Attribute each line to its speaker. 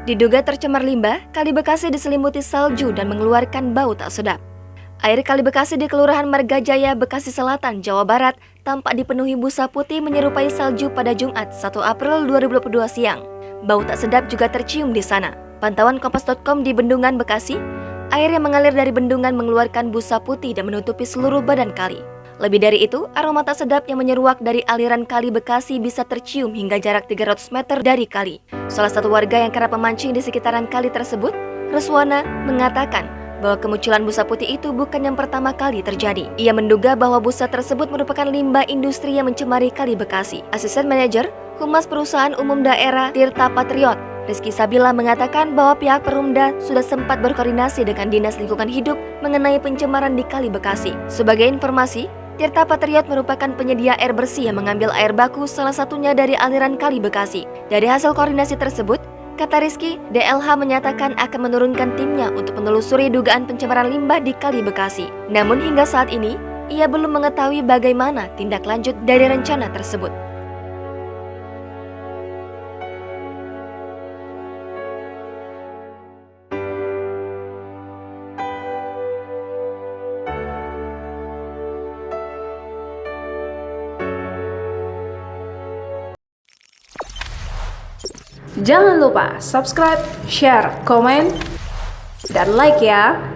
Speaker 1: Diduga tercemar limbah, Kali Bekasi diselimuti salju dan mengeluarkan bau tak sedap. Air Kali Bekasi di Kelurahan Margajaya, Bekasi Selatan, Jawa Barat tampak dipenuhi busa putih menyerupai salju pada Jumat 1 April 2022 siang. Bau tak sedap juga tercium di sana. Pantauan Kompas.com di Bendungan, Bekasi, air yang mengalir dari bendungan mengeluarkan busa putih dan menutupi seluruh badan kali. Lebih dari itu, aroma tak sedap yang menyeruak dari aliran Kali Bekasi bisa tercium hingga jarak 300 meter dari kali. Salah satu warga yang kerap memancing di sekitaran kali tersebut, Ruswana, mengatakan bahwa kemunculan busa putih itu bukan yang pertama kali terjadi. Ia menduga bahwa busa tersebut merupakan limbah industri yang mencemari Kali Bekasi. Asisten Manajer Humas Perusahaan Umum Daerah Tirta Patriot, Rizky Sabila, mengatakan bahwa pihak Perumda sudah sempat berkoordinasi dengan Dinas Lingkungan Hidup mengenai pencemaran di Kali Bekasi. Sebagai informasi, Tirta Patriot merupakan penyedia air bersih yang mengambil air baku salah satunya dari aliran Kali Bekasi. Dari hasil koordinasi tersebut, kata Rizky, DLH menyatakan akan menurunkan timnya untuk menelusuri dugaan pencemaran limbah di Kali Bekasi. Namun hingga saat ini, ia belum mengetahui bagaimana tindak lanjut dari rencana tersebut.
Speaker 2: Jangan lupa subscribe, share, komen, dan like ya.